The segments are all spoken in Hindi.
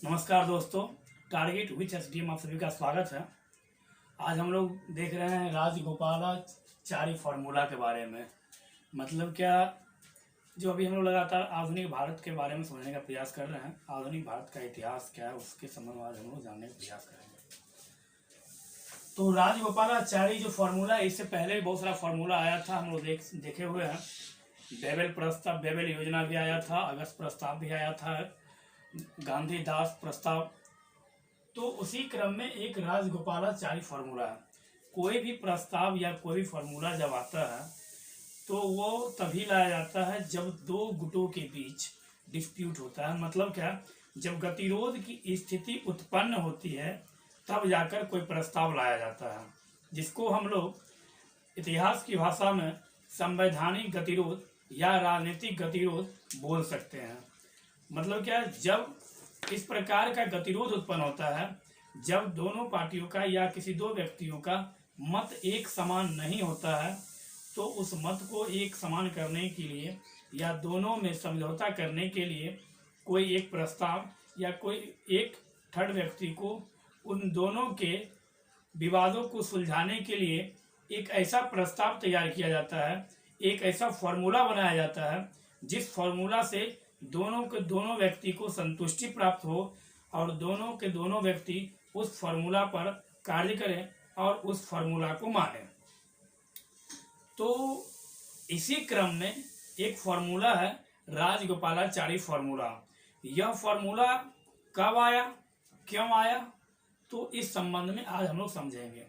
नमस्कार दोस्तों, टारगेट विच एसडीएम आप सभी का स्वागत है। आज हम लोग देख रहे हैं राजगोपालाचारी फार्मूला के बारे में। मतलब क्या, जो अभी हम लोग लगातार आधुनिक भारत के बारे में समझने का प्रयास कर रहे हैं। आधुनिक भारत का इतिहास क्या है उसके संबंध में आज हम लोग जानने का प्रयास करेंगे। तो राजगोपालाचारी जो फार्मूला है, इससे पहले भी बहुत सारा फार्मूला आया था, हम लोग देखे हुए हैं। बेबेल योजना भी आया था, अगस्त प्रस्ताव भी आया था, गांधीदास प्रस्ताव। तो उसी क्रम में एक राजगोपालाचारी फार्मूला है। कोई भी प्रस्ताव या कोई भी फार्मूला जब आता है तो वो तभी लाया जाता है जब दो गुटों के बीच डिस्प्यूट होता है। मतलब क्या, जब गतिरोध की स्थिति उत्पन्न होती है तब जाकर कोई प्रस्ताव लाया जाता है, जिसको हम लोग इतिहास की भाषा में संवैधानिक गतिरोध या राजनीतिक गतिरोध बोल सकते हैं। मतलब क्या, जब इस प्रकार का गतिरोध उत्पन्न होता है, जब दोनों पार्टियों का या किसी दो व्यक्तियों का मत एक समान नहीं होता है, तो उस मत को एक समान करने के लिए या दोनों में समझौता करने के लिए कोई एक प्रस्ताव या कोई एक थर्ड व्यक्ति को उन दोनों के विवादों को सुलझाने के लिए एक ऐसा प्रस्ताव तैयार किया जाता है, एक ऐसा फार्मूला बनाया जाता है जिस फार्मूला से दोनों के दोनों व्यक्ति को संतुष्टि प्राप्त हो और दोनों के दोनों व्यक्ति उस फार्मूला पर कार्य करें और उस फार्मूला को मानें। तो इसी क्रम में एक फार्मूला है राजगोपालाचारी फार्मूला। यह फार्मूला कब आया, क्यों आया, तो इस संबंध में आज हम लोग समझेंगे।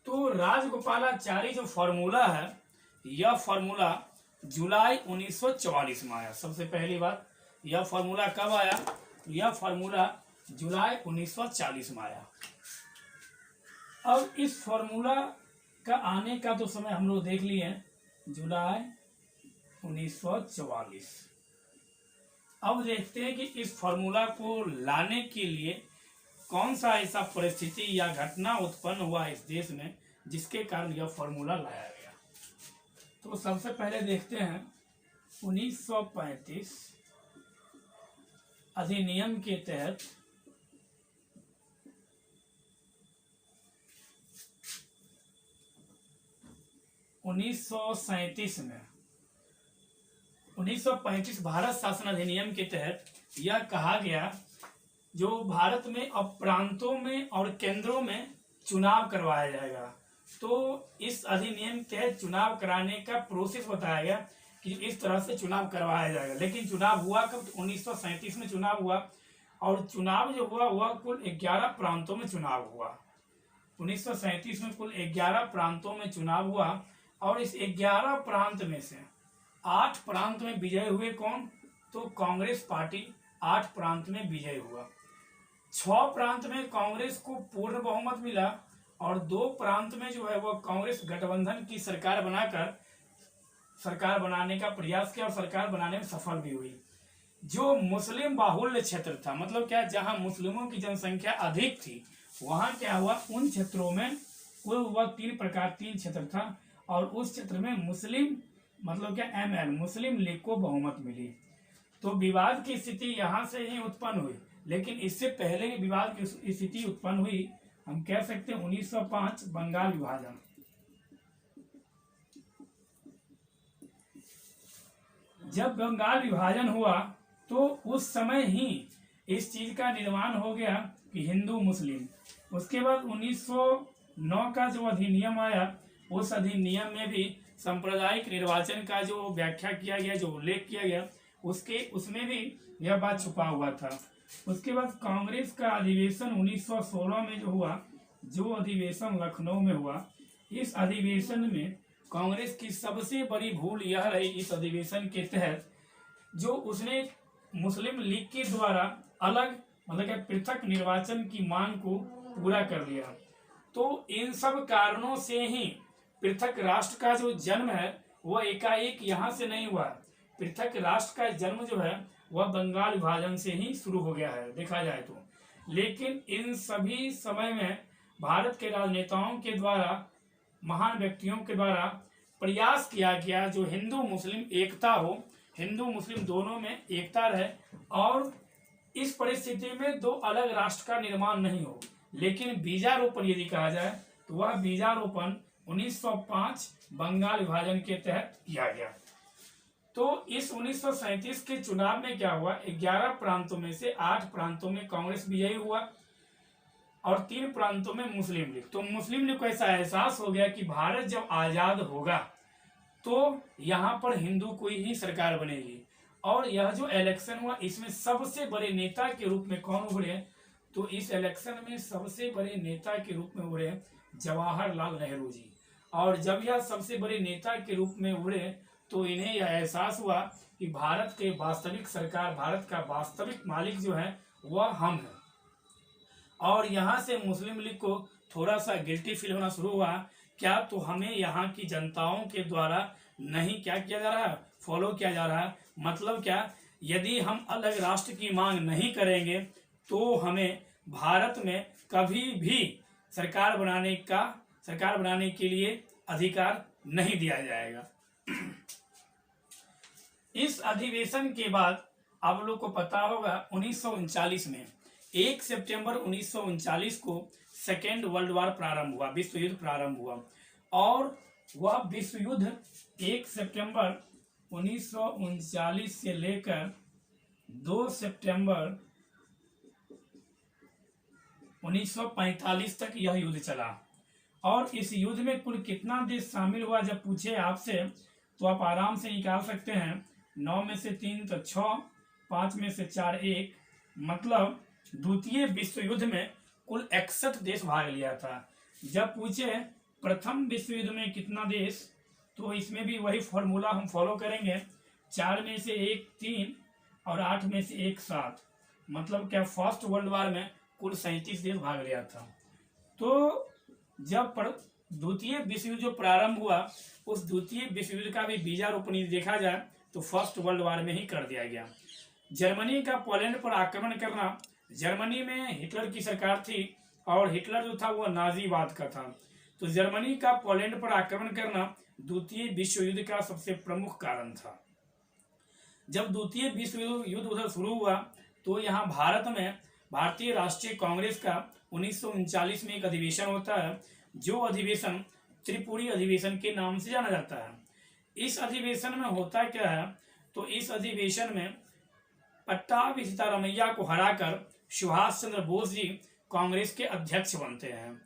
तो राजगोपालाचारी जो फार्मूला है, यह फार्मूला जुलाई 1944 में आया। सबसे पहली बात, यह फार्मूला कब आया? यह फार्मूला जुलाई 1940 में आया। अब इस फार्मूला का आने का तो समय हम लोग देख लिए हैं, जुलाई 1944। अब देखते हैं कि इस फार्मूला को लाने के लिए कौन सा ऐसा परिस्थिति या घटना उत्पन्न हुआ इस देश में जिसके कारण यह फार्मूला लाया गया। तो सबसे पहले देखते हैं 1935 अधिनियम के तहत उन्नीस में 1935 भारत शासन अधिनियम के तहत यह कहा गया, जो भारत में अब प्रांतों में और केंद्रों में चुनाव करवाया जाएगा। तो इस अधिनियम के तहत चुनाव कराने का प्रोसेस बताया गया कि इस तरह से चुनाव करवाया जाएगा। लेकिन चुनाव हुआ कब? 1937 में चुनाव हुआ, और चुनाव जो हुआ वह कुल 11 प्रांतों में चुनाव हुआ। 1937 में कुल 11 प्रांतों में चुनाव हुआ, और इस 11 प्रांत में से 8 प्रांत में विजय हुए कौन? तो कांग्रेस पार्टी 8 प्रांत में विजय हुआ। 6 प्रांत में कांग्रेस को पूर्ण बहुमत मिला, और 2 प्रांत में जो है वह कांग्रेस गठबंधन की सरकार बनाकर सरकार बनाने का प्रयास किया और सरकार बनाने में सफल भी हुई। जो मुस्लिम बाहुल्य क्षेत्र था, मतलब क्या, जहां मुस्लिमों की जनसंख्या अधिक थी, वहां क्या हुआ, उन क्षेत्रों में कुल वह 3 क्षेत्र था, और उस क्षेत्र में मुस्लिम मतलब क्या, ML मुस्लिम लीग को बहुमत मिली। तो विवाद की स्थिति यहां से ही उत्पन्न हुई। लेकिन इससे पहले विवाद की स्थिति उत्पन्न हुई, हम कह सकते हैं 1905 बंगाल विभाजन। जब बंगाल विभाजन हुआ तो उस समय ही इस चीज का निर्माण हो गया कि हिंदू मुस्लिम। उसके बाद 1909 का जो अधिनियम आया, उस अधिनियम में भी सांप्रदायिक निर्वाचन का जो व्याख्या किया गया, जो उल्लेख किया गया, उसमें भी यह बात छुपा हुआ था। उसके बाद कांग्रेस का अधिवेशन 1916 में जो हुआ, जो अधिवेशन लखनऊ में हुआ, इस अधिवेशन में कांग्रेस की सबसे बड़ी भूल यह रही इस अधिवेशन के तहत, जो उसने मुस्लिम लीग के द्वारा अलग मतलब पृथक निर्वाचन की मांग को पूरा कर लिया। तो इन सब कारणों से ही पृथक राष्ट्र का जो जन्म है वह एकाएक यहाँ से नहीं हुआ। पृथक राष्ट्र का जन्म जो है वह बंगाल विभाजन से ही शुरू हो गया है, देखा जाए तो। लेकिन इन सभी समय में भारत के राजनेताओं के द्वारा, महान व्यक्तियों के द्वारा प्रयास किया गया जो हिंदू मुस्लिम एकता हो, हिंदू मुस्लिम दोनों में एकता रहे, और इस परिस्थिति में दो अलग राष्ट्र का निर्माण नहीं हो, लेकिन बीजारोपण यदि कहा जाए तो वह बीजारोपण 1905 बंगाल विभाजन के तहत किया गया। तो इस 1937 के चुनाव में क्या हुआ, 11 प्रांतों में से 8 प्रांतों में कांग्रेस विजयी हुआ और 3 प्रांतों में मुस्लिम लीग। तो मुस्लिम लीग को ऐसा एहसास हो गया कि भारत जब आजाद होगा तो यहाँ पर हिंदू कोई ही सरकार बनेगी। और यह जो इलेक्शन हुआ इसमें सबसे बड़े नेता के रूप में कौन उभरे, तो इस इलेक्शन में सबसे बड़े नेता के रूप में उभरे जवाहरलाल नेहरू जी। और जब यह सबसे बड़े नेता के रूप में उभरे तो इन्हें यह एहसास हुआ कि भारत के वास्तविक सरकार, भारत का वास्तविक मालिक जो है वह हम हैं। और यहाँ से मुस्लिम लीग को थोड़ा सा गिल्टी फील होना शुरू हुआ, क्या तो हमें यहाँ की जनताओं के द्वारा नहीं क्या किया जा रहा है, फॉलो किया जा रहा है। मतलब क्या, यदि हम अलग राष्ट्र की मांग नहीं करेंगे तो हमें भारत में कभी भी सरकार बनाने के लिए अधिकार नहीं दिया जाएगा। इस अधिवेशन के बाद आप लोग को पता होगा 1939 में 1 सितंबर 1939 को सेकेंड वर्ल्ड वॉर प्रारंभ हुआ, विश्व युद्ध प्रारंभ हुआ। और वह विश्व युद्ध 1 सितंबर 1939 से लेकर 2 सितंबर 1945 तक यह युद्ध चला। और इस युद्ध में कुल कितना देश शामिल हुआ जब पूछे आपसे तो आप आराम से निकाल सकते हैं। 9 में से 3 तो 6, 5 में से 4 1, मतलब द्वितीय विश्व युद्ध में कुल 61 देश भाग लिया था। जब पूछे प्रथम विश्व युद्ध में कितना देश, तो इसमें भी वही फॉर्मूला हम फॉलो करेंगे। 4 में से 1 3 और 8 में से 1 7, मतलब क्या फर्स्ट वर्ल्ड वॉर में कुल 37 देश भाग लिया था। तो जब द्वितीय विश्व युद्ध जो प्रारंभ हुआ उस द्वितीय विश्व युद्ध का भी बीजारोपण देखा जाए तो फर्स्ट वर्ल्ड वॉर में ही कर दिया गया। जर्मनी का पोलैंड पर आक्रमण करना, जर्मनी में हिटलर की सरकार थी और हिटलर जो था वो नाजीवाद का था। तो जर्मनी का पोलैंड पर आक्रमण करना द्वितीय विश्व युद्ध का सबसे प्रमुख कारण था। जब द्वितीय विश्व युद्ध उधर शुरू हुआ तो यहाँ भारत में भारतीय राष्ट्रीय कांग्रेस का 1939 में एक अधिवेशन होता है, जो अधिवेशन त्रिपुरी अधिवेशन के नाम से जाना जाता है। इस अधिवेशन में होता क्या है, तो इस अधिवेशन में पट्टाभी सीतारामैया को हराकर सुभाष चंद्र बोस जी कांग्रेस के अध्यक्ष बनते हैं।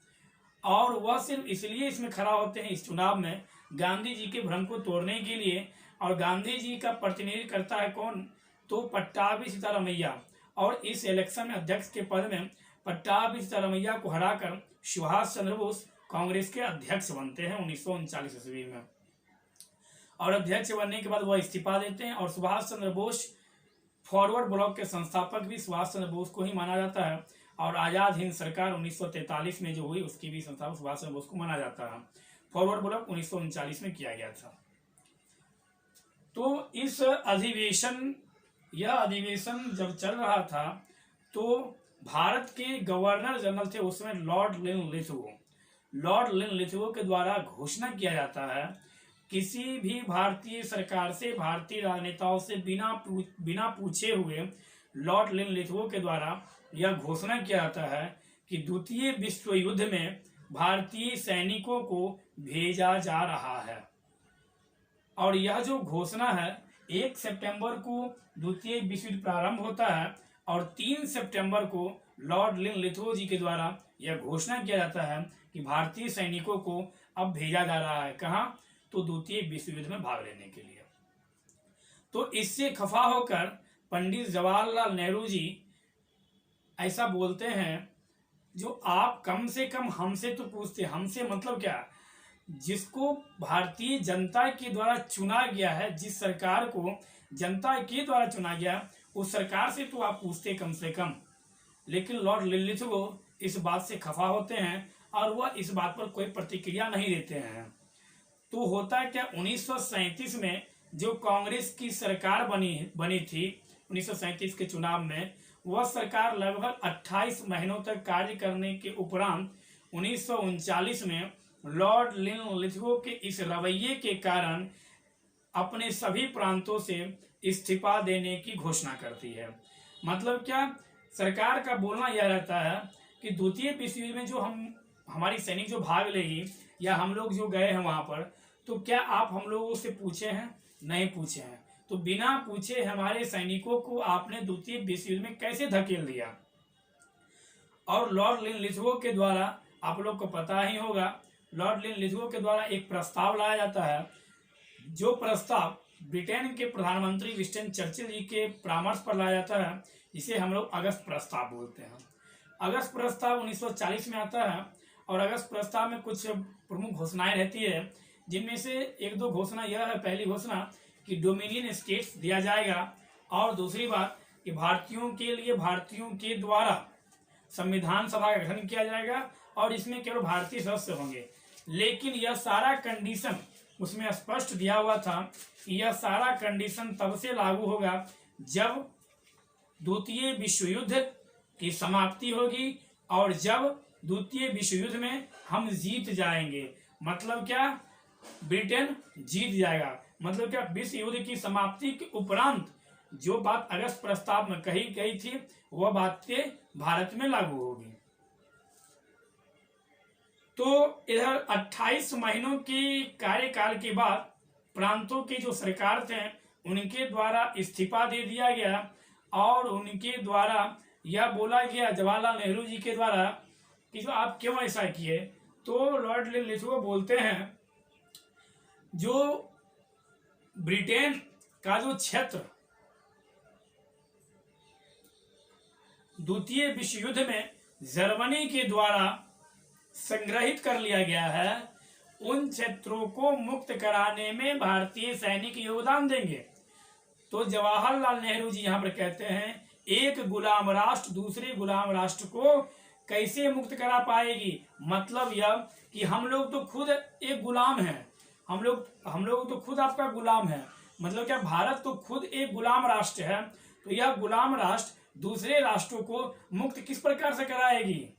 और वह सिर्फ इसलिए इसमें खड़ा होते हैं इस चुनाव में गांधी जी के भ्रम को तोड़ने के लिए। और गांधी जी का प्रतिनिधित्व करता है कौन, तो पट्टाभी सीतारामैया। और इस इलेक्शन में अध्यक्ष के पद में पट्टाभी सीतारामैया को हराकर सुभाष चंद्र बोस कांग्रेस के अध्यक्ष बनते हैं 1939 ईस्वी में। और अध्यक्ष बनने के बाद वह इस्तीफा देते हैं। और सुभाष चंद्र बोस फॉरवर्ड ब्लॉक के संस्थापक भी सुभाष चंद्र बोस को ही माना जाता है। और आजाद हिंद सरकार 1943 में जो हुई उसकी भी संस्थापक सुभाष चंद्र बोस को माना जाता है। फॉरवर्ड ब्लॉक 1939 में किया गया था। तो इस यह अधिवेशन जब चल रहा था तो भारत के गवर्नर जनरल थे उसमें लॉर्ड लिनलिथगो के द्वारा घोषणा किया जाता है, किसी भी भारतीय सरकार से, भारतीय राजनेताओं से बिना पूछे हुए लॉर्ड लिनलिथगो के द्वारा यह घोषणा किया जाता है कि द्वितीय विश्व युद्ध में भारतीय सैनिकों को भेजा जा रहा है। और यह जो घोषणा है 1 सितंबर को द्वितीय विश्व युद्ध प्रारंभ होता है और 3 सितंबर को लॉर्ड लिनलिथगो जी के द्वारा यह घोषणा किया जाता है कि भारतीय सैनिकों को अब भेजा जा रहा है। कहाँ, तो द्वितीय विश्व युद्ध में भाग लेने के लिए। तो इससे खफा होकर पंडित जवाहरलाल नेहरू जी ऐसा बोलते हैं, जो आप कम से कम हमसे तो पूछते, हमसे मतलब क्या, जिसको भारतीय जनता के द्वारा चुना गया है, जिस सरकार को जनता के द्वारा चुना गया उस सरकार से तो आप पूछते कम से कम। लेकिन लॉर्ड लिनलिथगो इस बात से खफा होते हैं और वह इस बात पर कोई प्रतिक्रिया नहीं देते हैं। तो होता क्या, 1937 में जो कांग्रेस की सरकार बनी थी 1937 के चुनाव में, वह सरकार लगभग 28 महीनों तक कार्य करने के उपरांत 1939 में लॉर्ड लिनलिथगो के इस रवैये के कारण अपने सभी प्रांतों से इस्तीफा देने की घोषणा करती है। मतलब क्या, सरकार का बोलना यह रहता है कि द्वितीय विश्व युद्ध में जो हमारी सैनिक जो भाग लेगी या हम लोग जो गए हैं वहां पर, तो क्या आप हम लोगों से पूछे हैं? नहीं पूछे हैं। तो बिना पूछे हमारे सैनिकों को आपने द्वितीय विश्व युद्ध में कैसे धकेल दिया? और लॉर्ड लिथगो के द्वारा, आप लोग को पता ही होगा, लॉर्ड लिथगो के द्वारा एक प्रस्ताव लाया जाता है, जो प्रस्ताव ब्रिटेन के प्रधानमंत्री विंस्टन चर्चिल जी के परामर्श पर लाया जाता है, जिसे हम लोग अगस्त प्रस्ताव बोलते हैं। अगस्त प्रस्ताव 1940 में आता है और अगस्त प्रस्ताव में कुछ प्रमुख घोषणाएं रहती है, जिनमें से एक दो घोषणा यह है, पहली घोषणा कि डोमिनियन स्टेट्स दिया जाएगा, और दूसरी बात कि भारतीयों के लिए भारतीयों के द्वारा संविधान सभा का गठन किया जाएगा और इसमें केवल भारतीय सदस्य होंगे। लेकिन यह सारा कंडीशन उसमें स्पष्ट दिया हुआ था कि यह सारा कंडीशन तब से लागू होगा जब द्वितीय विश्व युद्ध की समाप्ति होगी और जब द्वितीय विश्व युद्ध में हम जीत जाएंगे। मतलब क्या? ब्रिटेन जीत जाएगा। मतलब क्या? विश्व युद्ध की समाप्ति के उपरांत जो बात अगस्त प्रस्ताव में कही गई थी वह बातें भारत में लागू होगी। तो इधर 28 महीनों के कार्यकाल के बाद प्रांतों के जो सरकार थे उनके द्वारा इस्तीफा दे दिया गया और उनके द्वारा यह बोला गया, जवाहरलाल नेहरू जी के द्वारा, कि जो आप क्यों ऐसा किए? तो लॉर्ड लिथगो बोलते हैं, जो ब्रिटेन का जो क्षेत्र द्वितीय विश्व युद्ध में जर्मनी के द्वारा संग्रहित कर लिया गया है, उन क्षेत्रों को मुक्त कराने में भारतीय सैनिक योगदान देंगे। तो जवाहरलाल नेहरू जी यहाँ पर कहते हैं, एक गुलाम राष्ट्र दूसरे गुलाम राष्ट्र को कैसे मुक्त करा पाएगी? मतलब यह कि हम लोग तो खुद एक गुलाम हैं, हम लोग तो खुद आपका गुलाम है। मतलब क्या? भारत तो खुद एक गुलाम राष्ट्र है, तो यह गुलाम राष्ट्र दूसरे राष्ट्रों को मुक्त किस प्रकार से कराएगी?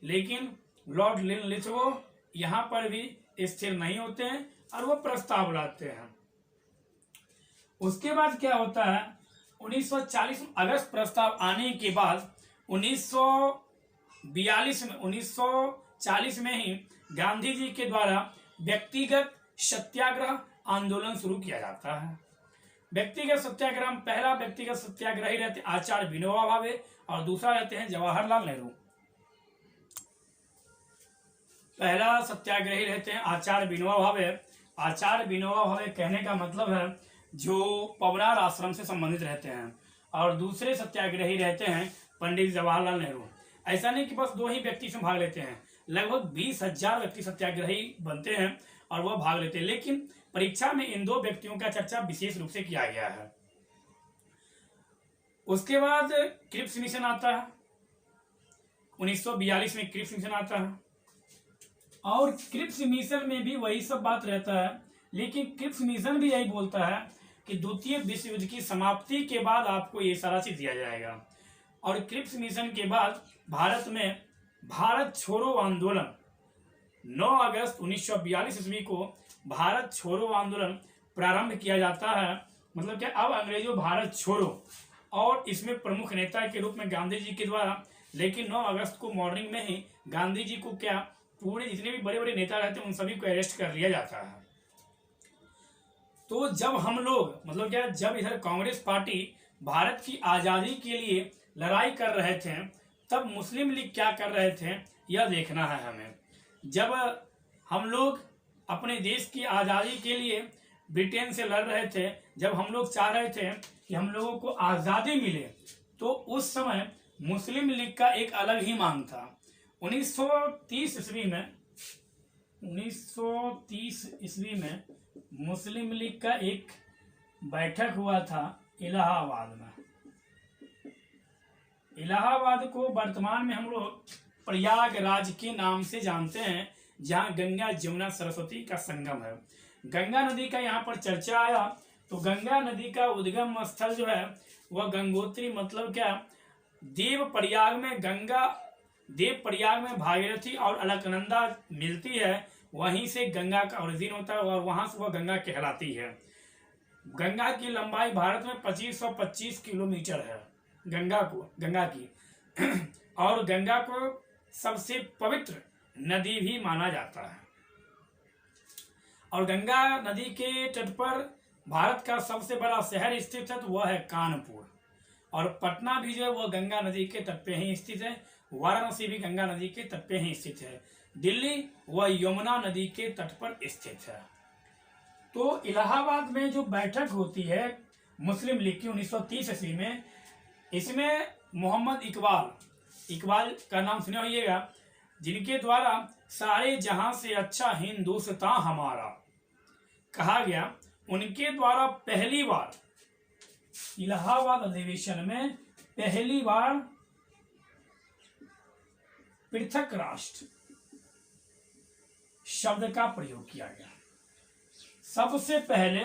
लेकिन लॉर्ड लिथगो यहाँ पर भी स्थिर नहीं होते हैं और वो प्रस्ताव लाते हैं। उसके बाद क्या होता है? 1940 अगस्त प्रस्ताव आने के बाद 1940 में ही गांधी जी के द्वारा व्यक्तिगत सत्याग्रह आंदोलन शुरू किया जाता है। व्यक्तिगत सत्याग्रह, पहला व्यक्तिगत सत्याग्रही रहते आचार्य विनोबा भावे और दूसरा रहते हैं जवाहरलाल नेहरू। पहला सत्याग्रही रहते हैं आचार्य विनोबा भावे। आचार्य विनोबा भावे कहने का मतलब है जो पवनार आश्रम से संबंधित रहते हैं, और दूसरे सत्याग्रही रहते हैं पंडित जवाहरलाल नेहरू। ऐसा नहीं कि बस दो ही व्यक्ति इसमें भाग लेते हैं, लगभग 20,000 व्यक्ति सत्याग्रही बनते हैं और वह भाग लेते हैं। लेकिन परीक्षा में इन दो व्यक्तियों का चर्चा विशेष रूप से किया गया है। उसके बाद क्रिप्स मिशन आता है, 1942 में क्रिप्स मिशन आता है, और क्रिप्स मिशन में भी वही सब बात रहता है। लेकिन क्रिप्स मिशन भी यही बोलता है कि द्वितीय विश्व युद्ध की समाप्ति के बाद आपको ये सारा चीज दिया जाएगा। और क्रिप्स मिशन के बाद भारत में भारत छोड़ो आंदोलन 9 अगस्त 1942 ईस्वी को भारत छोड़ो आंदोलन प्रारंभ किया जाता है। मतलब क्या? अब अंग्रेजों भारत छोड़ो, और इसमें प्रमुख नेता के रूप में गांधी जी के द्वारा, लेकिन 9 अगस्त को मॉर्निंग में ही गांधी जी को क्या, पूरे जितने भी बड़े बड़े नेता रहते हैं उन सभी को अरेस्ट कर लिया जाता है। तो जब हम लोग, मतलब क्या, जब इधर कांग्रेस पार्टी भारत की आजादी के लिए लड़ाई कर रहे थे, तब मुस्लिम लीग क्या कर रहे थे यह देखना है हमें। जब हम लोग अपने देश की आजादी के लिए ब्रिटेन से लड़ रहे थे, जब हम लोग चाह रहे थे कि हम लोगों को आजादी मिले, तो उस समय मुस्लिम लीग का एक अलग ही मांग था। 1930 ईस्वी में मुस्लिम लीग का एक बैठक हुआ था इलाहाबाद में। इलाहाबाद को वर्तमान में हम लोग प्रयागराज के नाम से जानते हैं, जहाँ गंगा जमुना सरस्वती का संगम है। गंगा नदी का यहाँ पर चर्चा आया, तो गंगा नदी का उद्गम स्थल जो है वह गंगोत्री, मतलब क्या, देव प्रयाग में भागीरथी और अलकनंदा मिलती है, वहीं से गंगा का ओरिजिन होता है और वहां से वह गंगा कहलाती है। गंगा की लंबाई भारत में 2525 किलोमीटर है गंगा की। और गंगा को सबसे पवित्र नदी भी माना जाता है। और गंगा नदी के तट पर भारत का सबसे बड़ा शहर स्थित है, तो वह है कानपुर। और पटना भी जो है वह गंगा नदी के तट पे ही स्थित है। वाराणसी भी गंगा नदी के तट पे ही स्थित है। दिल्ली वह यमुना नदी के तट पर स्थित है। तो इलाहाबाद में जो बैठक होती है मुस्लिम लीग की 1930 ईस्वी में, इसमें मोहम्मद इकबाल का नाम सुने होइएगा, जिनके द्वारा सारे जहां से अच्छा हिंदुस्तान हमारा कहा गया, उनके द्वारा पहली बार इलाहाबाद अधिवेशन में पहली बार पृथक राष्ट्र शब्द का प्रयोग किया गया। सबसे पहले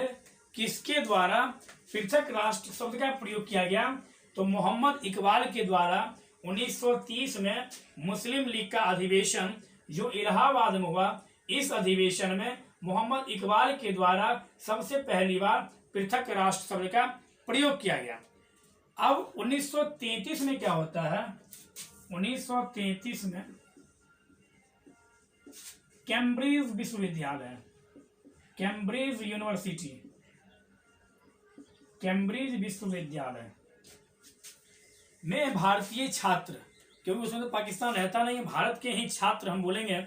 किसके द्वारा पृथक राष्ट्र शब्द का प्रयोग किया गया? तो मोहम्मद इकबाल के द्वारा 1930 में मुस्लिम लीग का अधिवेशन जो इलाहाबाद में हुआ, इस अधिवेशन में मोहम्मद इकबाल के द्वारा सबसे पहली बार पृथक राष्ट्र शब्द का प्रयोग किया गया। अब 1933 में क्या होता है? 1933 में कैम्ब्रिज विश्वविद्यालय, कैम्ब्रिज यूनिवर्सिटी, कैम्ब्रिज विश्वविद्यालय में भारतीय छात्र, क्योंकि उसमें तो पाकिस्तान रहता नहीं है, भारत के ही छात्र हम बोलेंगे,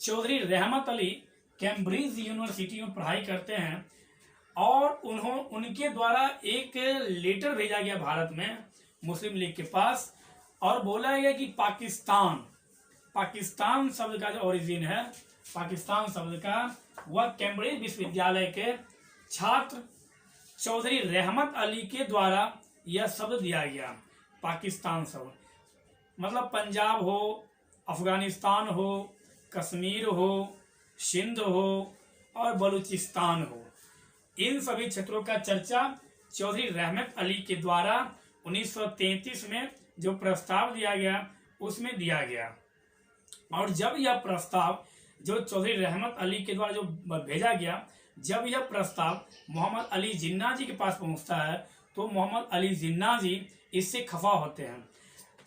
चौधरी रहमत अली कैम्ब्रिज यूनिवर्सिटी में पढ़ाई करते हैं। और उनके द्वारा एक लेटर भेजा गया भारत में मुस्लिम लीग के पास, और बोला गया कि पाकिस्तान शब्द का जो ओरिजिन है, पाकिस्तान शब्द का, वह कैम्ब्रिज विश्वविद्यालय के छात्र चौधरी रहमत अली के द्वारा यह शब्द दिया गया। पाकिस्तान शब्द मतलब पंजाब हो, अफगानिस्तान हो, कश्मीर हो, सिंध हो और बलूचिस्तान हो, इन सभी क्षेत्रों का चर्चा चौधरी रहमत अली के द्वारा 1933 में जो प्रस्ताव दिया गया उसमें दिया गया। और जब यह प्रस्ताव जो चौधरी रहमत अली के द्वारा जो भेजा गया, जब यह प्रस्ताव मोहम्मद अली जिन्ना जी के पास पहुंचता है, तो मोहम्मद अली जिन्ना जी इससे खफा होते हैं।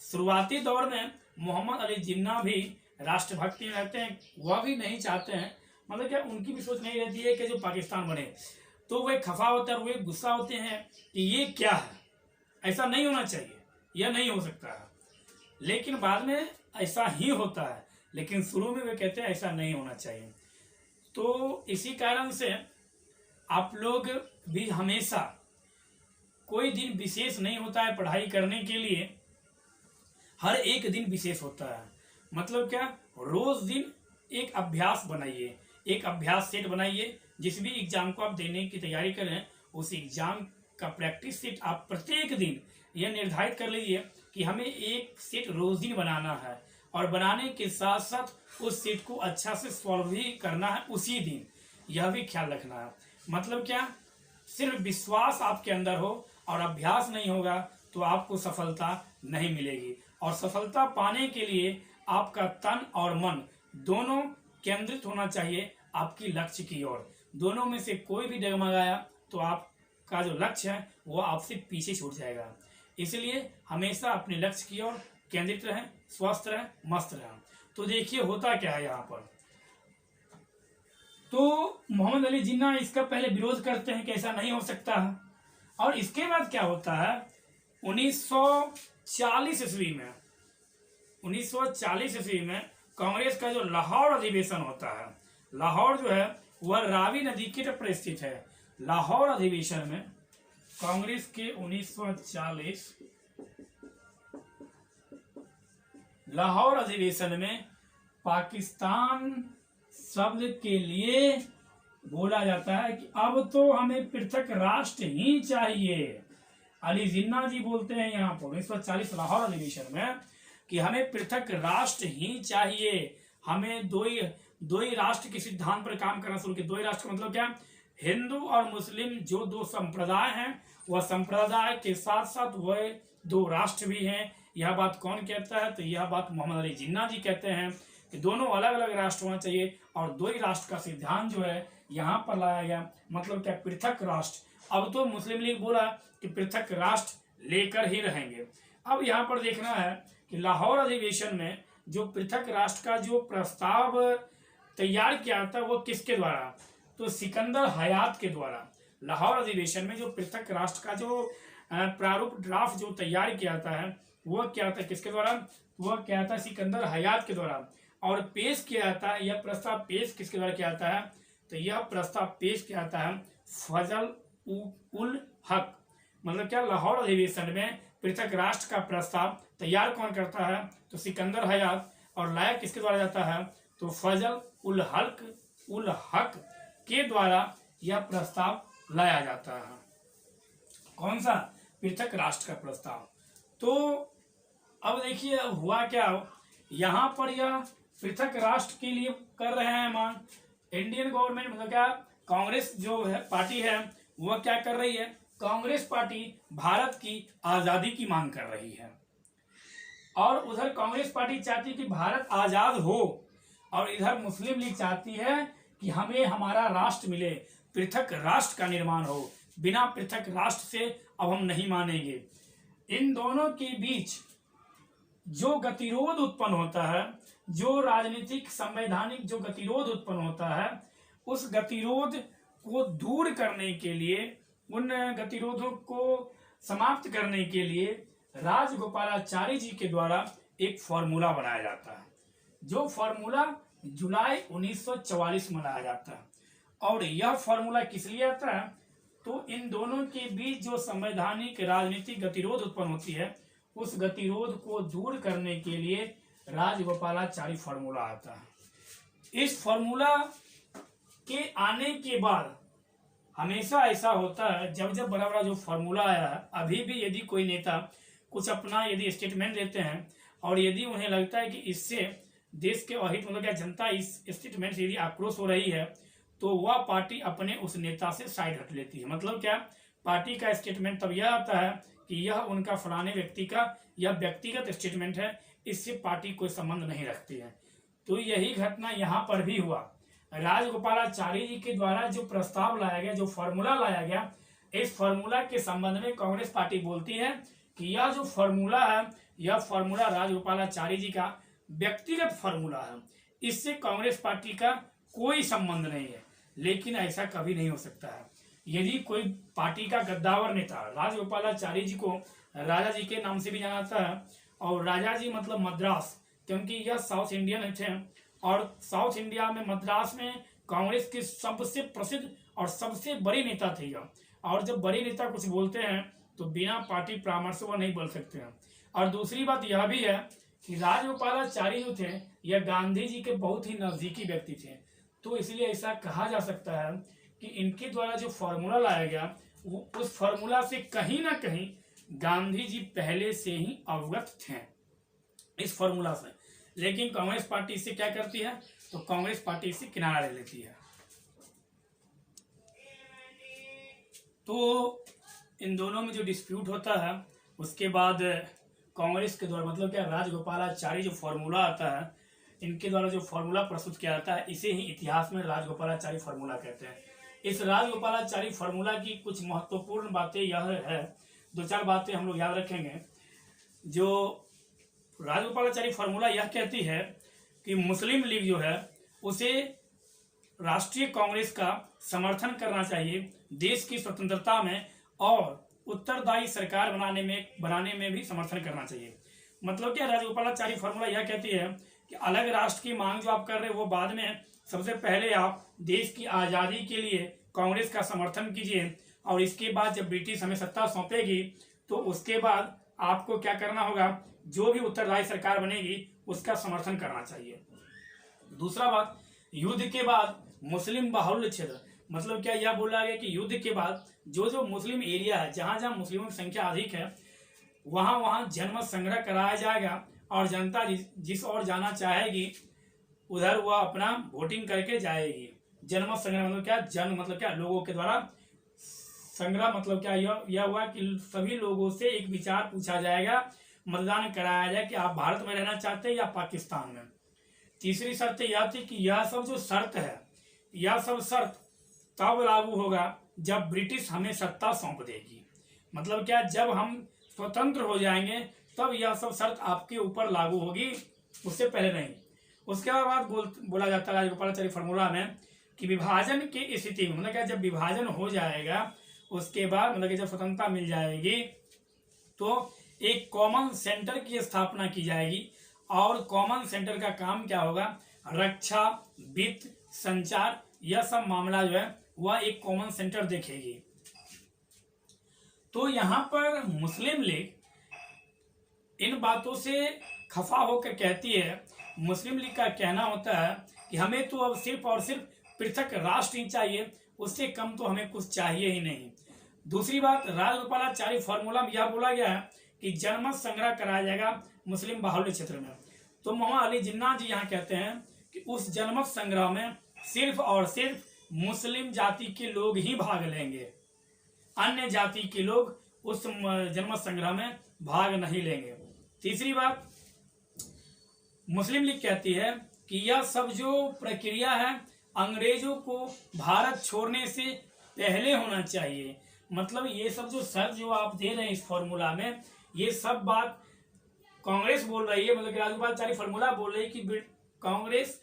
शुरुआती दौर में मोहम्मद अली जिन्ना भी राष्ट्रभक्ति में रहते हैं, वह भी नहीं चाहते हैं, मतलब क्या उनकी भी सोच नहीं रहती है कि जो पाकिस्तान बने, तो वे खफा होते हैं और वे गुस्सा होते हैं कि ये क्या है, ऐसा नहीं होना चाहिए, यह नहीं हो सकता है। लेकिन बाद में ऐसा ही होता है, लेकिन शुरू में वे कहते हैं ऐसा नहीं होना चाहिए। तो इसी कारण से आप लोग भी हमेशा, कोई दिन विशेष नहीं होता है पढ़ाई करने के लिए, हर एक दिन विशेष होता है। मतलब क्या, रोज दिन एक अभ्यास बनाइए, एक अभ्यास सेट बनाइए। जिस भी एग्जाम को आप देने की तैयारी करें, उस एग्जाम का प्रैक्टिस सेट आप प्रत्येक दिन यह निर्धारित कर लीजिए कि हमें एक सेट रोज दिन बनाना है, और बनाने के साथ साथ उस सेट को अच्छा से सॉल्व भी करना है उसी दिन, यह भी ख्याल रखना है। मतलब क्या, सिर्फ विश्वास आपके अंदर हो और अभ्यास नहीं होगा तो आपको सफलता नहीं मिलेगी। और सफलता पाने के लिए आपका तन और मन दोनों केंद्रित होना चाहिए आपकी लक्ष्य की ओर। दोनों में से कोई भी डगमगाया तो आपका जो लक्ष्य है वो आपसे पीछे छूट जाएगा। इसलिए हमेशा अपने लक्ष्य की ओर केंद्रित रहें, स्वस्थ रहें, मस्त रहें। तो देखिए होता क्या है यहाँ पर, तो मोहम्मद अली जिन्ना इसका पहले विरोध करते हैं कि ऐसा नहीं हो सकता है। और इसके बाद क्या होता है, 1940 ईस्वी में, 1940 ईस्वी में कांग्रेस का जो लाहौर अधिवेशन होता है, लाहौर जो है वह रावी नदी के तट पर स्थित है। लाहौर अधिवेशन में कांग्रेस के 1940 लाहौर अधिवेशन में पाकिस्तान शब्द के लिए बोला जाता है कि अब तो हमें पृथक राष्ट्र ही चाहिए। अली जिन्ना जी बोलते हैं यहाँ पर 1940 लाहौर अधिवेशन में कि हमें पृथक राष्ट्र ही चाहिए, हमें दो ही राष्ट्र के सिद्धांत पर काम करना शुरू किया। दो ही राष्ट्र का मतलब क्या, हिंदू और मुस्लिम जो दो संप्रदाय हैं, वह संप्रदाय के साथ साथ वह दो राष्ट्र भी हैं। यह बात कौन कहता है, तो यह बात मोहम्मद अली जिन्ना जी कहते हैं कि दोनों अलग अलग राष्ट्र होना चाहिए, और दो ही राष्ट्र का सिद्धांत जो है यहाँ पर लाया गया। मतलब क्या, पृथक राष्ट्र। अब तो मुस्लिम लीग बोला कि पृथक राष्ट्र लेकर ही रहेंगे। अब यहाँ पर देखना है कि कि लाहौर अधिवेशन में जो पृथक राष्ट्र का जो प्रस्ताव तैयार किया था वो किसके द्वारा, तो सिकंदर हयात के द्वारा। लाहौर अधिवेशन में जो पृथक राष्ट्र का जो प्रारूप ड्राफ्ट जो तैयार किया था है वह क्या था, किसके द्वारा, वह क्या था, सिकंदर हयात के द्वारा। और पेश किया जाता है, यह प्रस्ताव पेश किसके द्वारा किया जाता है, तो यह प्रस्ताव पेश किया जाता है फजल उल हक। मतलब क्या, लाहौर अधिवेशन में पृथक राष्ट्र का प्रस्ताव तैयार कौन करता है, तो सिकंदर हयात, और लाया किसके द्वारा जाता है, तो फजल उल हक के द्वारा यह प्रस्ताव लाया जाता है। कौन सा, पृथक राष्ट्र का प्रस्ताव। तो अब देखिए हुआ क्या, यहाँ पर यह पृथक राष्ट्र के लिए कर रहे हैं मांग। इंडियन गवर्नमेंट मतलब क्या, कांग्रेस जो है पार्टी है वह क्या कर रही है, कांग्रेस पार्टी भारत की आजादी की मांग कर रही है। और उधर कांग्रेस पार्टी चाहती है कि भारत आजाद हो, और इधर मुस्लिम लीग चाहती है कि हमें हमारा राष्ट्र मिले, पृथक राष्ट्र का निर्माण हो, बिना पृथक राष्ट्र से अब हम नहीं मानेंगे। इन दोनों के बीच जो गतिरोध उत्पन्न होता है, जो राजनीतिक संवैधानिक जो गतिरोध उत्पन्न होता है, उस गतिरोध को दूर करने के लिए, उन गतिरोधों को समाप्त करने के लिए राजगोपालाचारी जी के द्वारा एक फॉर्मूला बनाया जाता है, जो फॉर्मूला जुलाई 1944 में लाया जाता है। और यह फॉर्मूला किस लिए आता है, तो इन दोनों के बीच जो संवैधानिक राजनीतिक गतिरोध उत्पन्न होती है, उस गतिरोध को दूर करने के लिए राजगोपालाचारी फॉर्मूला आता है। इस फॉर्मूला के आने के बाद हमेशा ऐसा होता है, जब जब बड़ा बड़ा जो फॉर्मूला आया है, अभी भी यदि कोई नेता कुछ अपना यदि स्टेटमेंट देते हैं और यदि उन्हें लगता है कि इससे देश के अहित मतलब क्या जनता इस स्टेटमेंट से यदि आक्रोश हो रही है, तो वह पार्टी अपने उस नेता से साइड हट लेती है। मतलब क्या, पार्टी का स्टेटमेंट तब यह आता है कि यह उनका फलाने व्यक्ति का यह व्यक्तिगत स्टेटमेंट है, इससे पार्टी कोई संबंध नहीं रखती है। तो यही घटना यहाँ पर भी हुआ। राजगोपालाचारी जी के द्वारा जो प्रस्ताव लाया गया, जो फॉर्मूला लाया गया, इस फॉर्मूला के संबंध में कांग्रेस पार्टी बोलती है कि यह जो फॉर्मूला है, यह फॉर्मूला राजगोपालाचारी जी का व्यक्तिगत फॉर्मूला है, इससे कांग्रेस पार्टी का कोई संबंध नहीं है। लेकिन ऐसा कभी नहीं हो सकता है। यदि कोई पार्टी का गद्दावर नेता, राजगोपालाचारी जी को राजा जी के नाम से भी जाना जाता है, और राजा जी मतलब मद्रास, क्योंकि यह साउथ इंडियन थे, और साउथ इंडिया में मद्रास में कांग्रेस के सबसे प्रसिद्ध और सबसे बड़े नेता थे यह। और जब बड़े नेता कुछ बोलते हैं तो बिना पार्टी परामर्श वह नहीं बोल सकते हैं। और दूसरी बात यह भी है कि राजगोपालाचारी जो थे यह गांधी जी के बहुत ही नजदीकी व्यक्ति थे, तो इसलिए ऐसा कहा जा सकता है कि इनके द्वारा जो फॉर्मूला लाया गया, वो उस फॉर्मूला से कहीं ना कहीं गांधी जी पहले से ही अवगत थे इस फॉर्मूला से। लेकिन कांग्रेस पार्टी इससे क्या करती है, तो कांग्रेस पार्टी इससे किनारा ले लेती है। तो इन दोनों में जो डिस्प्यूट होता है, उसके बाद कांग्रेस के द्वारा मतलब क्या, राजगोपालाचारी जो फॉर्मूला आता है, इनके द्वारा जो फॉर्मूला प्रस्तुत किया जाता है, इसे ही इतिहास में राजगोपालाचारी फॉर्मूला कहते हैं। इस राजगोपालाचारी फॉर्मूला की कुछ महत्वपूर्ण बातें यह है, दो चार बातें हम लोग याद रखेंगे। जो राजगोपालाचारी फॉर्मूला यह कहती है कि मुस्लिम लीग जो है उसे राष्ट्रीय कांग्रेस का समर्थन करना चाहिए देश की स्वतंत्रता में, और उत्तरदायी सरकार बनाने में भी समर्थन करना चाहिए। मतलब क्या, राजगोपालाचारी फॉर्मूला यह कहती है कि अलग राष्ट्र की मांग जो आप कर रहे हो वो बाद में, सबसे पहले आप देश की आज़ादी के लिए कांग्रेस का समर्थन कीजिए, और इसके बाद जब ब्रिटिश हमें सत्ता सौंपेगी तो उसके बाद आपको क्या करना होगा, जो भी उत्तरदायी सरकार बनेगी उसका समर्थन करना चाहिए। दूसरा बात, युद्ध के बाद मुस्लिम बाहुल्य क्षेत्र, मतलब क्या, यह बोला गया कि युद्ध के बाद जो जो मुस्लिम एरिया है, जहां जहां मुस्लिमों की संख्या अधिक है, वहां वहां जनमत संग्रह कराया जाएगा, और जनता जिस ओर जाना चाहेगी उधर वह अपना वोटिंग करके जाएगी। जनमत संग्रह मतलब क्या, जन मतलब क्या, लोगों के द्वारा, संग्रह मतलब क्या, यह हुआ कि सभी लोगों से एक विचार पूछा जाएगा, मतदान कराया जाए कि आप भारत में रहना चाहते हैं या पाकिस्तान में। तीसरी शर्त यह थी कि यह सब जो शर्त है, यह सब शर्त तब लागू होगा जब ब्रिटिश हमें सत्ता सौंप देगी। मतलब क्या, जब हम स्वतंत्र हो जाएंगे तब यह सब शर्त आपके ऊपर लागू होगी, उससे पहले नहीं। उसके बाद बोला जाता है राजगोपालाचारी फॉर्मूला में कि विभाजन की स्थिति में, मतलब क्या, जब विभाजन हो जाएगा उसके बाद, मतलब कि जब स्वतंत्रता मिल जाएगी तो एक कॉमन सेंटर की स्थापना की जाएगी। और कॉमन सेंटर का काम क्या होगा, रक्षा, वित्त, संचार, यह सब मामला जो है वह एक कॉमन सेंटर देखेगी। तो यहाँ पर मुस्लिम लीग इन बातों से खफा होकर कहती है, मुस्लिम लीग का कहना होता है कि हमें तो अब सिर्फ और सिर्फ पृथक राष्ट्र ही चाहिए, उससे कम तो हमें कुछ चाहिए ही नहीं। दूसरी बात, राजगोपालाचारी फॉर्मूला में यह बोला गया है कि जनमत संग्रह कराया जाएगा मुस्लिम बाहुल्य क्षेत्र में। तो मोहम्मद अली जिन्ना जी यहाँ कहते हैं कि उस जनमत संग्रह में सिर्फ और सिर्फ मुस्लिम जाति के लोग ही भाग लेंगे, अन्य जाति के लोग उस जनमत संग्रह में भाग नहीं लेंगे। तीसरी बात, मुस्लिम लीग कहती है कि यह सब जो प्रक्रिया है अंग्रेजों को भारत छोड़ने से पहले होना चाहिए। मतलब ये सब जो शर्त जो आप दे रहे हैं इस फॉर्मूला में, ये सब बात कांग्रेस बोल रही है, मतलब कि राजगोपालाचारी फॉर्मूला बोल रही है कि कांग्रेस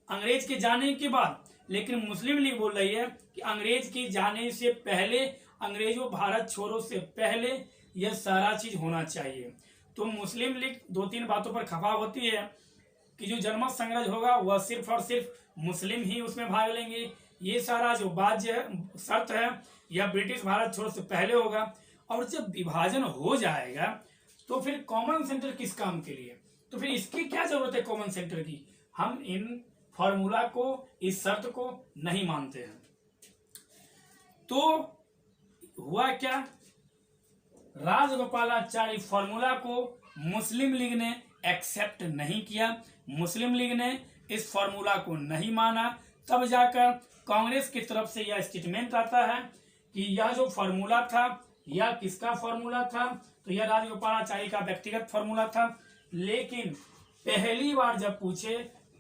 अंग्रेज के जाने के बाद, लेकिन मुस्लिम लीग बोल रही है कि अंग्रेज के जाने से पहले, अंग्रेजों भारत छोड़ो से पहले यह सारा चीज होना चाहिए। तो मुस्लिम लीग दो तीन बातों पर खफा होती है कि जो जनमत संग्रह होगा वह सिर्फ और सिर्फ मुस्लिम ही उसमें भाग लेंगे, ये सारा जो बाध्य शर्त है यह ब्रिटिश भारत छोड़ो से पहले होगा। और जब विभाजन हो जाएगा तो फिर कॉमन सेंटर किस काम के लिए, तो फिर इसकी क्या जरूरत है कॉमन सेंटर की। हम इन फॉर्मूला को, इस शर्त को नहीं मानते हैं। तो हुआ क्या, राजगोपालाचारी फॉर्मूला को मुस्लिम लीग ने एक्सेप्ट नहीं किया, मुस्लिम लीग ने इस फॉर्मूला को नहीं माना। तब जाकर कांग्रेस की तरफ से यह स्टेटमेंट आता है कि यह जो फॉर्मूला था यह किसका फॉर्मूला था, तो यह राजगोपालाचारी का व्यक्तिगत फॉर्मूला था। लेकिन पहली बार जब पूछे,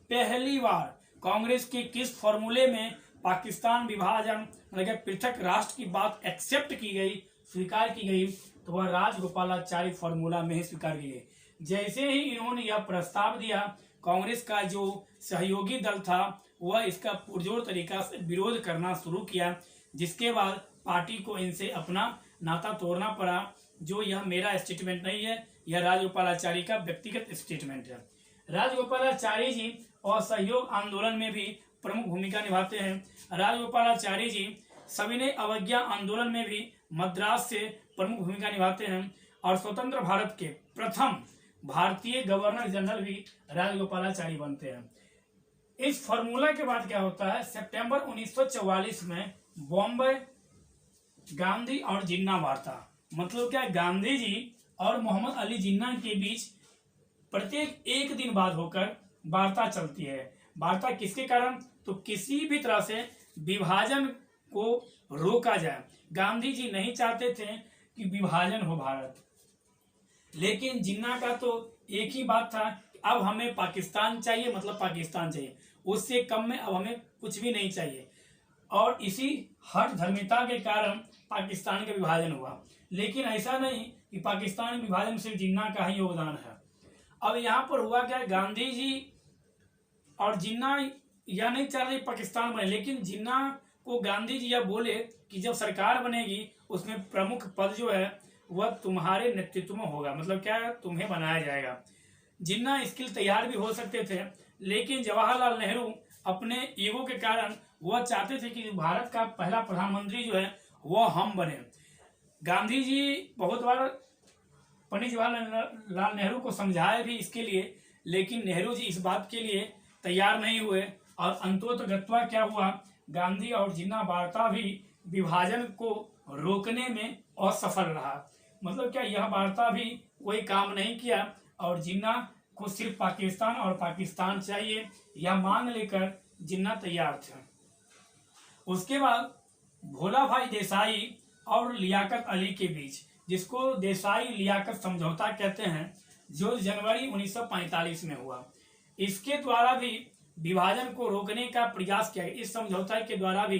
पहली बार कांग्रेस के किस फॉर्मूले में पाकिस्तान विभाजन, मतलब पृथक राष्ट्र की बात एक्सेप्ट की गई, स्वीकार की गई, तो वह राजगोपालाचारी फॉर्मूला में ही स्वीकार की गई। जैसे ही इन्होंने यह प्रस्ताव दिया, कांग्रेस का जो सहयोगी दल था वह इसका पुरजोर तरीका से विरोध करना शुरू किया, जिसके बाद पार्टी को इनसे अपना नाता तोड़ना पड़ा। जो यह मेरा स्टेटमेंट नहीं है, यह राजगोपालाचारी का व्यक्तिगत स्टेटमेंट है। राजगोपालाचारी जी असहयोग आंदोलन में भी प्रमुख भूमिका निभाते हैं। राजगोपालाचारी जी सविनय अवज्ञा आंदोलन में भी मद्रास से प्रमुख भूमिका निभाते हैं। और स्वतंत्र भारत के प्रथम भारतीय गवर्नर जनरल भी राजगोपालाचारी बनते हैं। इस फॉर्मूला के बाद क्या होता है, सितंबर 1944 में बॉम्बे गांधी और जिन्ना वार्ता, मतलब क्या, गांधी जी और मोहम्मद अली जिन्ना के बीच प्रत्येक एक दिन बाद होकर वार्ता चलती है। वार्ता किसके कारण, तो किसी भी तरह से विभाजन को रोका जाए। गांधी जी नहीं चाहते थे कि विभाजन हो भारत, लेकिन जिन्ना का तो एक ही बात था कि अब हमें पाकिस्तान चाहिए, मतलब पाकिस्तान चाहिए, उससे कम में अब हमें कुछ भी नहीं चाहिए। और इसी हठ धर्मिता के कारण पाकिस्तान का विभाजन हुआ। लेकिन ऐसा नहीं कि पाकिस्तान विभाजन में सिर्फ जिन्ना का ही योगदान है। अब यहाँ पर हुआ क्या, गांधी जी और जिन्ना यह नहीं चाह रहे पाकिस्तान बने, लेकिन जिन्ना को गांधी जी यह बोले कि जब सरकार बनेगी उसमें प्रमुख पद जो है वह तुम्हारे नेतृत्व में होगा, मतलब क्या, तुम्हें बनाया जाएगा। जिन्ना इसके लिए तैयार भी हो सकते थे, लेकिन जवाहरलाल नेहरू अपने ईगो के कारण वह चाहते थे कि भारत का पहला प्रधानमंत्री जो है वह हम बने। गांधी जी बहुत बार पंडित जवाहरलाल नेहरू को समझाए भी इसके लिए, लेकिन नेहरू जी इस बात के लिए तैयार नहीं हुए। और अंततोगत्वा क्या हुआ, गांधी और जिन्ना वार्ता भी विभाजन को रोकने में असफल रहा। मतलब क्या, यह वार्ता भी कोई काम नहीं किया और जिन्ना को सिर्फ पाकिस्तान और पाकिस्तान चाहिए, यह मांग लेकर जिन्ना तैयार थे। उसके बाद भोला भाई देसाई और लियाकत अली के बीच, जिसको देसाई लियाकत समझौता कहते हैं, जो जनवरी 1945 में हुआ, इसके द्वारा भी विभाजन को रोकने का प्रयास किया गया। इस समझौता के द्वारा भी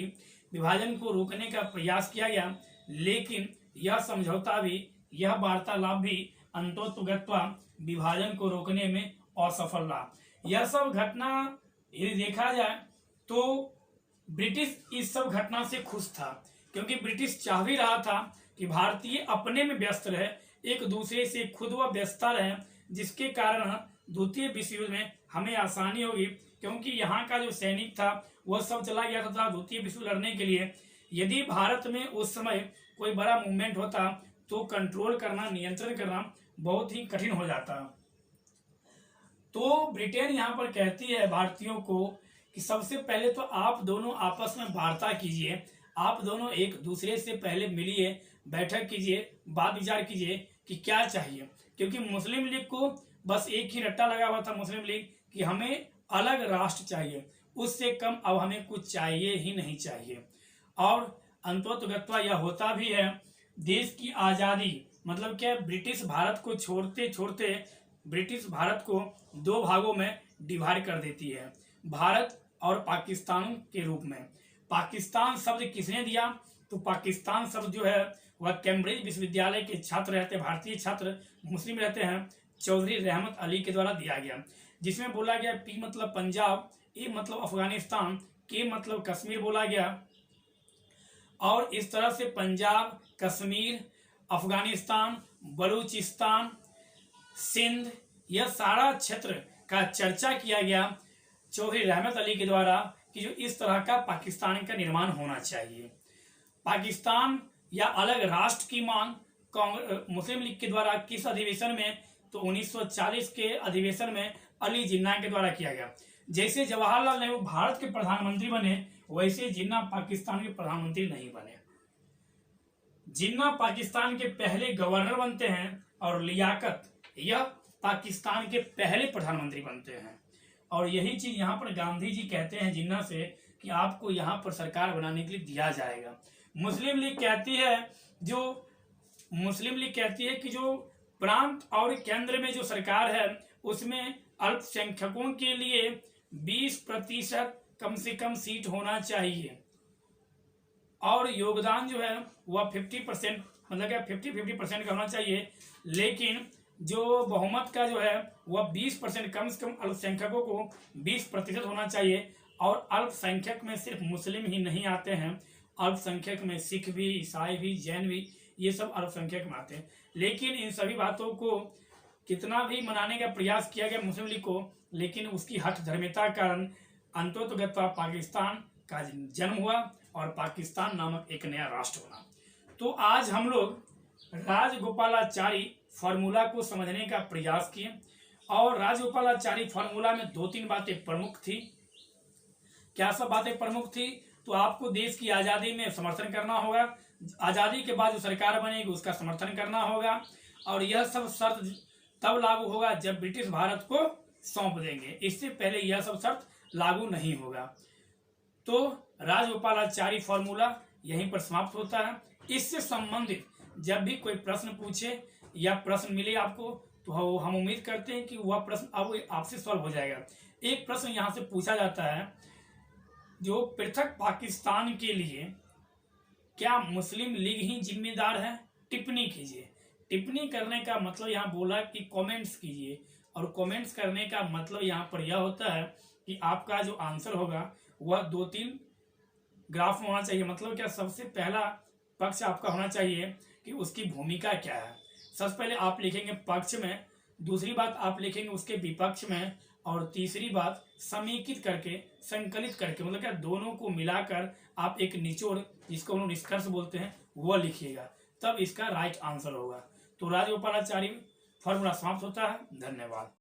विभाजन को रोकने का प्रयास किया गया, लेकिन यह समझौता भी, यह वार्तालाप भी अंतोत्गत्वा विभाजन को रोकने में असफल रहा। यह सब घटना यदि देखा जाए तो ब्रिटिश इस सब घटना से खुश था, क्योंकि ब्रिटिश चाह भी रहा था कि भारतीय अपने में व्यस्त रहे, एक दूसरे से खुद व व्यस्तता रहे, जिसके कारण द्वितीय विश्व युद्ध में हमें आसानी होगी, क्योंकि यहाँ का जो सैनिक था वह सब चला गया था द्वितीय विश्व लड़ने के लिए। यदि भारत में उस समय कोई बड़ा मूवमेंट होता तो कंट्रोल करना, नियंत्रण करना बहुत ही कठिन हो जाता। तो ब्रिटेन यहाँ पर कहती है भारतीयों को कि सबसे पहले तो आप दोनों आपस में वार्ता कीजिए, आप दोनों एक दूसरे से पहले मिलिए, बैठक कीजिए, बात विचार कीजिए कि क्या चाहिए, क्योंकि मुस्लिम लीग को बस एक ही रट्टा लगा हुआ था मुस्लिम लीग कि हमें अलग राष्ट्र चाहिए, उससे कम अब हमें कुछ चाहिए ही नहीं चाहिए। और अंतोत्गत्वा यह होता भी है, देश की आज़ादी मतलब क्या, ब्रिटिश भारत को छोड़ते छोड़ते ब्रिटिश भारत को दो भागों में डिवाइड कर देती है, भारत और पाकिस्तान के रूप में। पाकिस्तान शब्द किसने दिया? तो पाकिस्तान शब्द जो है वह कैम्ब्रिज विश्वविद्यालय के छात्र रहते, भारतीय छात्र मुस्लिम रहते हैं, चौधरी रहमत अली के द्वारा दिया गया, जिसमें बोला गया पी मतलब पंजाब, ए मतलब अफगानिस्तान, के मतलब कश्मीर बोला गया। और इस तरह से पंजाब, कश्मीर, अफगानिस्तान, बलूचिस्तान, सिंध, यह सारा क्षेत्र का चर्चा किया गया चौधरी रहमत अली के द्वारा कि जो इस तरह का पाकिस्तान का निर्माण होना चाहिए। पाकिस्तान या अलग राष्ट्र की मांग मुस्लिम लीग के द्वारा किस अधिवेशन में? तो 1940 के अधिवेशन में अली जिन्ना के द्वारा किया गया। जैसे जवाहरलाल नेहरू भारत के प्रधानमंत्री बने, वैसे जिन्ना पाकिस्तान के प्रधानमंत्री नहीं बने। जिन्ना पाकिस्तान के पहले गवर्नर बनते हैं और लियाकत यह पाकिस्तान के पहले प्रधानमंत्री बनते हैं। और यही चीज यहाँ पर गांधी जी कहते हैं जिन्ना से कि आपको यहाँ पर सरकार बनाने के लिए दिया जाएगा। मुस्लिम लीग कहती है कि जो प्रांत और केंद्र में जो सरकार है उसमें अल्पसंख्यकों के लिए 20% कम से कम सीट होना चाहिए, और योगदान जो है वह 50% मतलब क्या 50-50% का होना चाहिए। लेकिन जो बहुमत का जो है वह 20% कम से कम अल्पसंख्यकों को 20% होना चाहिए। और अल्पसंख्यक में सिर्फ मुस्लिम ही नहीं आते हैं, अल्पसंख्यक में सिख भी, ईसाई भी, जैन भी, ये सब अल्पसंख्यक में आते हैं। लेकिन इन सभी बातों को कितना भी मनाने का प्रयास किया गया मुस्लिम लीग को, लेकिन उसकी हठ धर्मिता के कारण अंतोत्गत्वा पाकिस्तान का जन्म हुआ और पाकिस्तान नामक एक नया राष्ट्र बना। तो आज हम लोग राजगोपालाचारी फॉर्मूला को समझने का प्रयास किए, और राजगोपालाचारी फॉर्मूला में 2-3 बातें प्रमुख थी। क्या सब बातें प्रमुख थी? तो आपको देश की आज़ादी में समर्थन करना होगा, आज़ादी के बाद जो सरकार बनेगी उसका समर्थन करना होगा, और यह सब शर्त तब लागू होगा जब ब्रिटिश भारत को सौंप देंगे, इससे पहले यह सब शर्त लागू नहीं होगा। तो राजगोपालाचारी फॉर्मूला यहीं पर समाप्त होता है। इससे संबंधित जब भी कोई प्रश्न पूछे या प्रश्न मिले आपको, तो हम उम्मीद करते हैं कि वह प्रश्न अब आपसे सॉल्व हो जाएगा। एक प्रश्न यहाँ से पूछा जाता है, जो पृथक पाकिस्तान के लिए क्या मुस्लिम लीग ही जिम्मेदार है? टिप्पणी कीजिए। टिप्पणी करने का मतलब यहाँ बोला कि कमेंट्स कीजिए, और कमेंट्स करने का मतलब यहाँ पर यह होता है कि आपका जो आंसर होगा वह 2-3 ग्राफ में होना चाहिए। मतलब क्या, सबसे पहला पक्ष आपका होना चाहिए कि उसकी भूमिका क्या है। सबसे पहले आप लिखेंगे पक्ष में, दूसरी बात आप लिखेंगे उसके विपक्ष में, और तीसरी बात समेकित करके, संकलित करके, मतलब क्या दोनों को मिलाकर आप एक निचोड़, जिसको हम लोग निष्कर्ष बोलते हैं, वह लिखिएगा, तब इसका राइट आंसर होगा। तो राजगोपालाचारी फॉर्मूला समाप्त होता है। धन्यवाद।